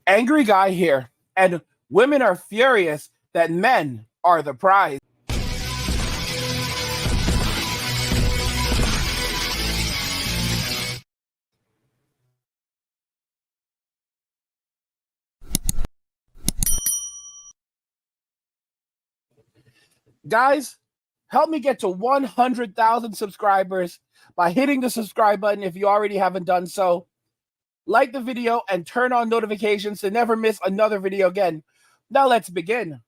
Angry guy here, and women are furious that men are the prize. Guys, help me get to 100,000 subscribers by hitting the subscribe button if you already haven't done so. Like the video and turn on notifications to never miss another video again. Now let's begin.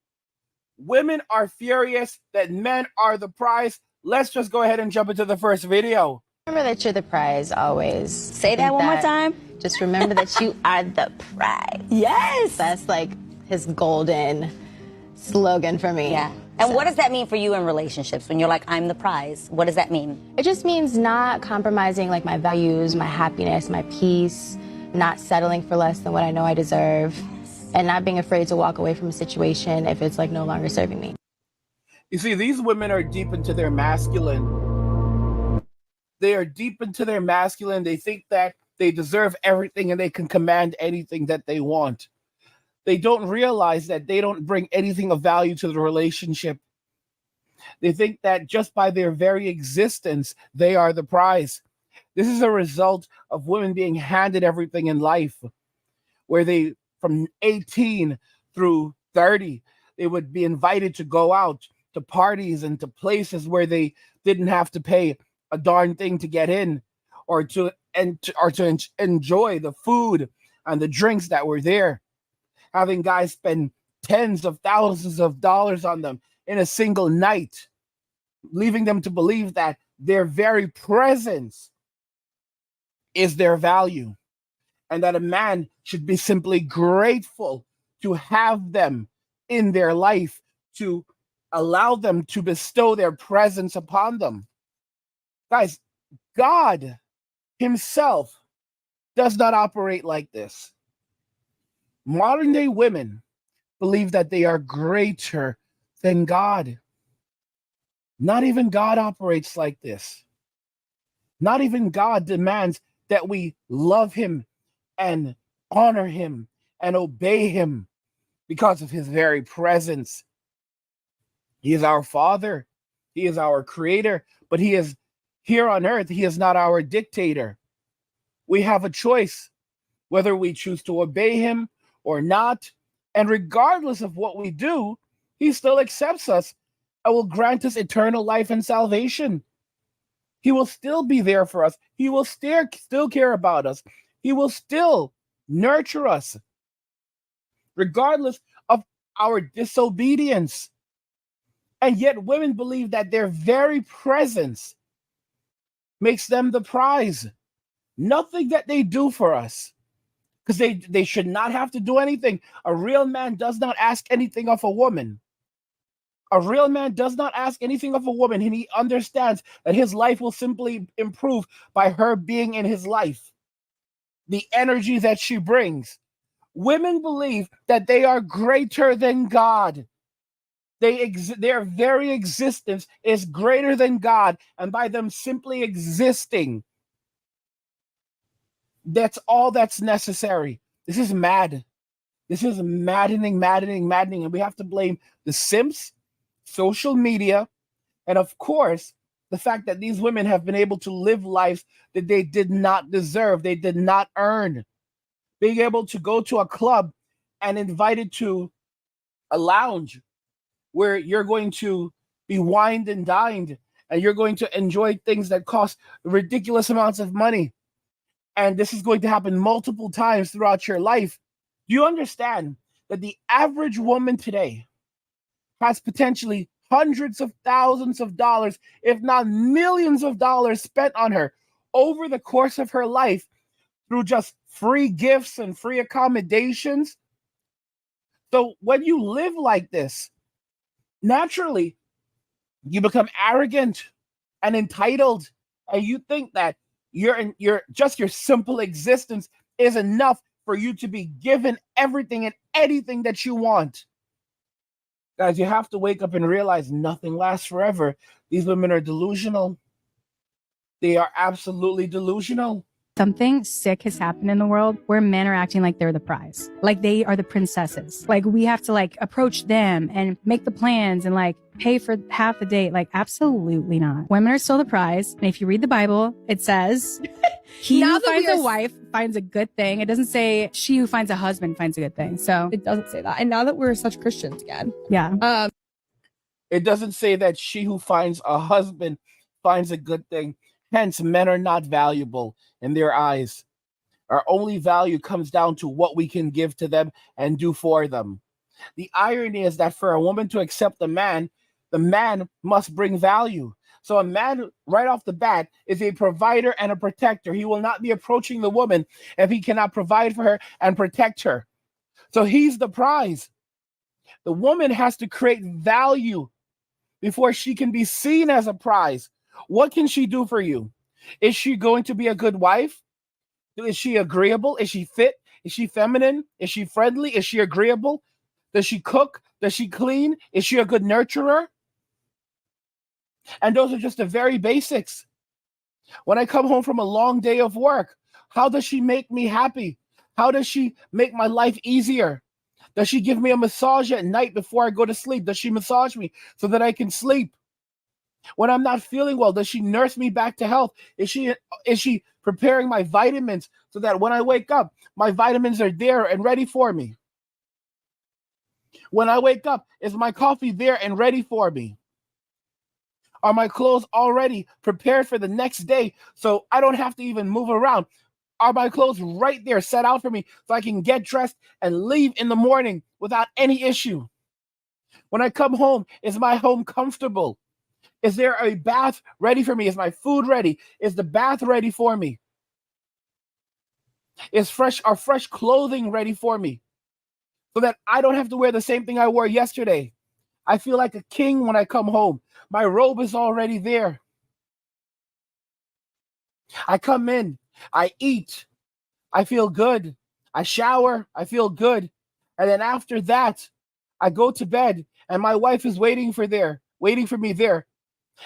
Women are furious that men are the prize. Let's just go ahead and jump into the first video. Remember that you're the prize always. Say that one more time. Just remember that you are the prize. Yes. That's like his golden slogan for me. Yeah. And what does that mean for you in relationships when you're like, I'm the prize? What does that mean? It just means not compromising like my values, my happiness, my peace, not settling for less than what I know I deserve, and not being afraid to walk away from a situation if it's like no longer serving me. You see, these women are deep into their masculine. They are deep into their masculine. They think that they deserve everything and they can command anything that they want. They don't realize that they don't bring anything of value to the relationship. They think that just by their very existence, they are the prize. This is a result of women being handed everything in life, where they, from 18 through 30, they would be invited to go out to parties and to places where they didn't have to pay a darn thing to get in, or to enjoy the food and the drinks that were there. Having guys spend tens of thousands of dollars on them in a single night, leaving them to believe that their very presence is their value, and that a man should be simply grateful to have them in their life, to allow them to bestow their presence upon them. Guys, God himself does not operate like this. Modern day women believe that they are greater than God. Not even God operates like this. Not even God demands that we love him and honor him and obey him because of his very presence. He is our Father. He is our Creator, but he is here on earth. He is not our dictator. We have a choice whether we choose to obey him or not. And regardless of what we do, he still accepts us and will grant us eternal life and salvation. He will still be there for us. He will still care about us. He will still nurture us, regardless of our disobedience. And yet women believe that their very presence makes them the prize. Nothing that they do for us, because they should not have to do anything. A real man does not ask anything of a woman. A real man does not ask anything of a woman, and he understands that his life will simply improve by her being in his life. The energy that she brings. Women believe that they are greater than God. Their very existence is greater than God, and by them simply existing, that's all that's necessary. This is mad. This is maddening, and we have to blame the simps, social media, and of course, the fact that these women have been able to live lives that they did not deserve, they did not earn. Being able to go to a club and invited to a lounge where you're going to be wined and dined, and you're going to enjoy things that cost ridiculous amounts of money. And this is going to happen multiple times throughout your life. Do you understand that the average woman today has potentially hundreds of thousands of dollars, if not millions of dollars, spent on her over the course of her life through just free gifts and free accommodations? So when you live like this, naturally, you become arrogant and entitled, and you think that your simple existence is enough for you to be given everything and anything that you want. Guys, you have to wake up and realize nothing lasts forever. These women are delusional. They are absolutely delusional. Something sick has happened in the world where men are acting like they're the prize, like they are the princesses. Like we have to like approach them and make the plans and like pay for half the date. Like absolutely not. Women are still the prize. And if you read the Bible, it says he who finds a wife finds a good thing. It doesn't say she who finds a husband finds a good thing. So It doesn't say that. And now that we're such Christians again, yeah. It doesn't say that she who finds a husband finds a good thing. Hence, men are not valuable in their eyes. Our only value comes down to what we can give to them and do for them. The irony is that for a woman to accept the man must bring value. So a man, right off the bat, is a provider and a protector. He will not be approaching the woman if he cannot provide for her and protect her. So he's the prize. The woman has to create value before she can be seen as a prize. What can she do for you? Is she going to be a good wife? Is she agreeable? Is she fit? Is she feminine? Is she friendly? Is she agreeable? Does she cook? Does she clean? Is she a good nurturer? And those are just the very basics. When I come home from a long day of work, how does she make me happy? How does she make my life easier? Does she give me a massage at night before I go to sleep? Does she massage me so that I can sleep? When I'm not feeling well, does she nurse me back to health? Is she preparing my vitamins so that when I wake up, my vitamins are there and ready for me? When I wake up, is my coffee there and ready for me? Are my clothes already prepared for the next day so I don't have to even move around? Are my clothes right there set out for me so I can get dressed and leave in the morning without any issue? When I come home, is my home comfortable? Is there a bath ready for me? Is my food ready? Is the bath ready for me? Are fresh clothing ready for me? So that I don't have to wear the same thing I wore yesterday. I feel like a king when I come home. My robe is already there. I come in, I eat, I feel good. I shower, I feel good. And then after that, I go to bed and my wife is waiting for me there.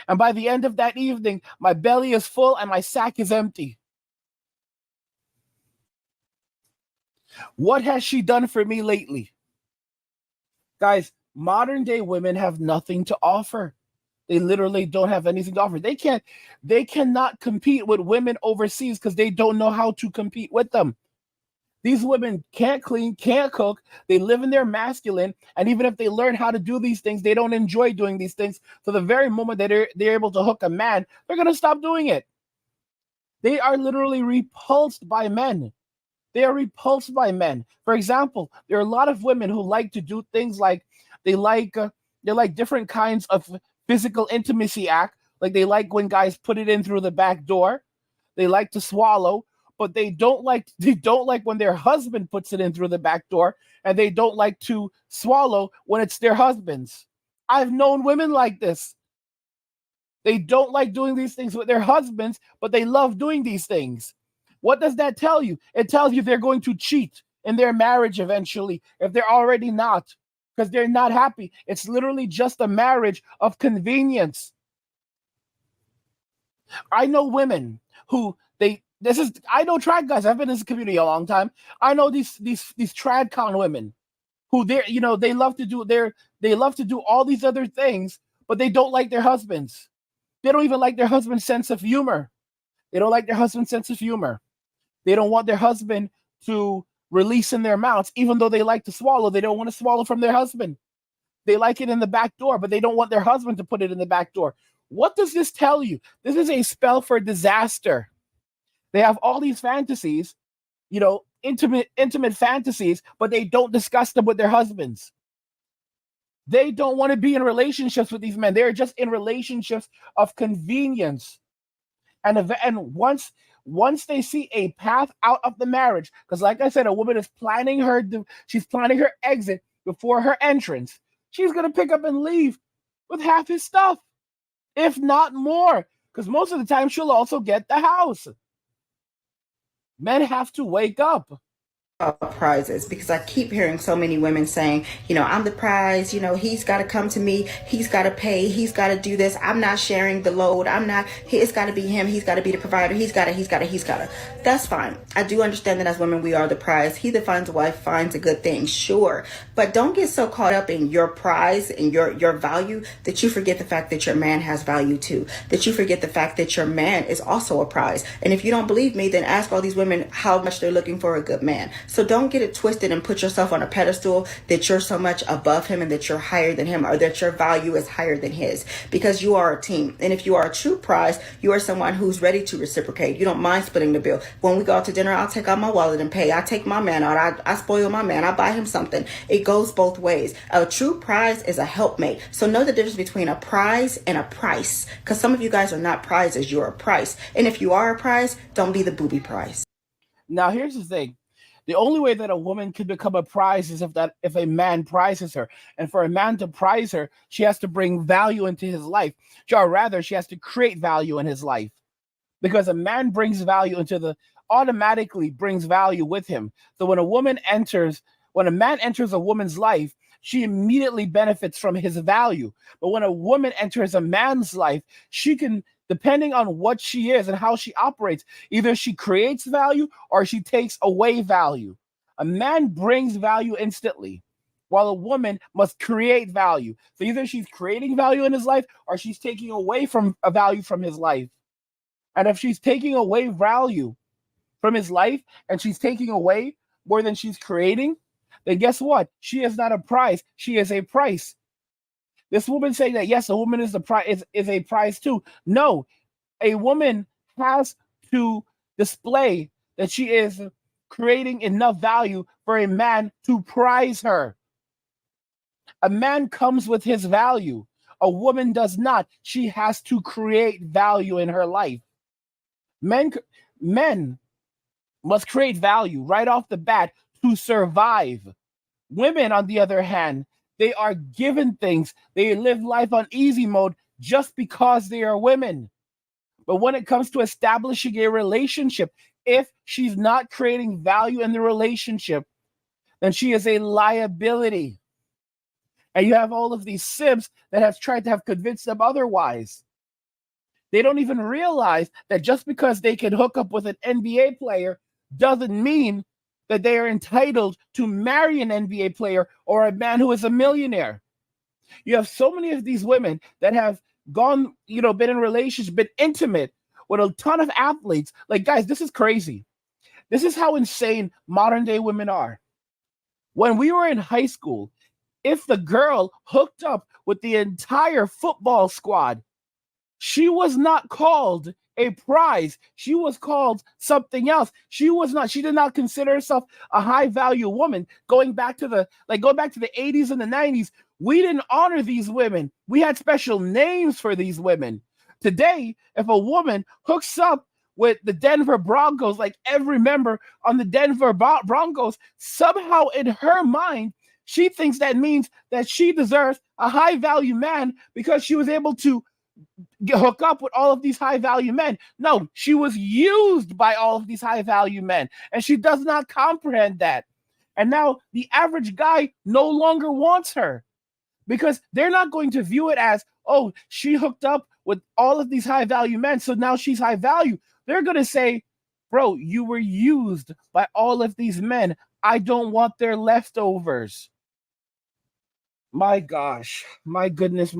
And by the end of that evening, my belly is full and my sack is empty. What has she done for me lately? Guys, modern day women have nothing to offer. They literally don't have anything to offer. They cannot compete with women overseas because they don't know how to compete with them. These women can't clean, can't cook. They live in their masculine. And even if they learn how to do these things, they don't enjoy doing these things. So the very moment that they're able to hook a man, they're going to stop doing it. They are literally repulsed by men. They are repulsed by men. For example, there are a lot of women who like to do things like they like different kinds of physical intimacy act. Like they like when guys put it in through the back door. They like to swallow. But they don't like when their husband puts it in through the back door, and they don't like to swallow when it's their husband's. I've known women like this. They don't like doing these things with their husbands, but they love doing these things. What does that tell you? It tells you they're going to cheat in their marriage eventually if they're already not, because they're not happy. It's literally just a marriage of convenience. I know women who I know trad guys. I've been in this community a long time. I know these trad con women who they love to do all these other things, but they don't like their husbands. They don't even like their husband's sense of humor. They don't like their husband's sense of humor. They don't want their husband to release in their mouths, even though they like to swallow. They don't want to swallow from their husband. They like it in the back door, but they don't want their husband to put it in the back door. What does this tell you? This is a spell for disaster. They have all these fantasies, intimate fantasies, but they don't discuss them with their husbands. They don't want to be in relationships with these men. They're just in relationships of convenience. And once they see a path out of the marriage, because like I said, a woman is planning her exit before her entrance. She's going to pick up and leave with half his stuff, if not more, because most of the time she'll also get the house. Men have to wake up. prizes, because I keep hearing so many women saying, I'm the prize, he's got to come to me, he's got to pay, he's got to do this, I'm not sharing the load, it's got to be him, he's got to be the provider, he's got to. That's fine. I do understand that as women we are the prize. He that finds a wife finds a good thing, sure, but don't get so caught up in your prize and your value that you forget the fact that your man has value too, that you forget the fact that your man is also a prize. And if you don't believe me, then ask all these women how much they're looking for a good man. So don't get it twisted and put yourself on a pedestal that you're so much above him and that you're higher than him, or that your value is higher than his, because you are a team. And if you are a true prize, you are someone who's ready to reciprocate. You don't mind splitting the bill. When we go out to dinner, I'll take out my wallet and pay. I take my man out. I spoil my man. I buy him something. It goes both ways. A true prize is a helpmate. So know the difference between a prize and a price, because some of you guys are not prizes. You're a price. And if you are a prize, don't be the booby prize. Now, here's the thing. The only way that a woman can become a prize is if a man prizes her. And for a man to prize her, she has to bring value into his life. Or rather, she has to create value in his life. Because a man brings value automatically brings value with him. So when a man enters a woman's life, she immediately benefits from his value. But when a woman enters a man's life, she can, depending on what she is and how she operates, either she creates value or she takes away value. A man brings value instantly, while a woman must create value. So either she's creating value in his life or she's taking away from a value from his life. And if she's taking away value from his life and she's taking away more than she's creating, then guess what? She is not a prize. She is a price. This woman saying that, yes, a woman is a prize too. No, a woman has to display that she is creating enough value for a man to prize her. A man comes with his value. A woman does not. She has to create value in her life. Men must create value right off the bat to survive. Women, on the other hand, they are given things. They live life on easy mode just because they are women. But when it comes to establishing a relationship, if she's not creating value in the relationship, then she is a liability. And you have all of these simps that have tried to have convinced them otherwise. They don't even realize that just because they can hook up with an NBA player doesn't mean that they are entitled to marry an NBA player or a man who is a millionaire. You have so many of these women that have been in relationships, been intimate with a ton of athletes. Like, guys, this is crazy. This is how insane modern day women are. When we were in high school, if the girl hooked up with the entire football squad, she was not called a prize. She was called something else. She did not consider herself a high value woman. Going back to the 80s and the 90s, we didn't honor these women. We had special names for these women. Today, if a woman hooks up with the Denver Broncos, like every member on the Denver Broncos, somehow in her mind, she thinks that means that she deserves a high value man because she was able to hook up with all of these high value men. No, she was used by all of these high value men, and she does not comprehend that. And now the average guy no longer wants her because they're not going to view it as, oh, she hooked up with all of these high value men, so now she's high value. They're going to say, bro, you were used by all of these men. I don't want their leftovers. My gosh, my goodness.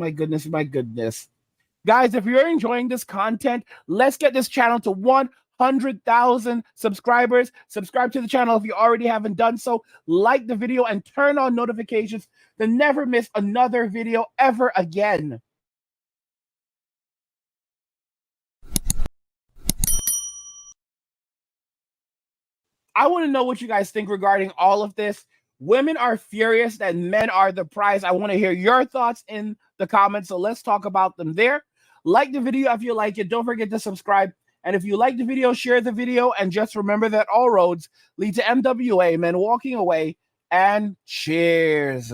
Guys, if you're enjoying this content, let's get this channel to 100,000 subscribers. Subscribe to the channel if you already haven't done so. Like the video and turn on notifications to never miss another video ever again. I want to know what you guys think regarding all of this. Women are furious that men are the prize. I want to hear your thoughts in the comments, so let's talk about them there. Like the video if you like it. Don't forget to subscribe. And if you like the video, share the video. And just remember that all roads lead to MWA, men walking away. And cheers.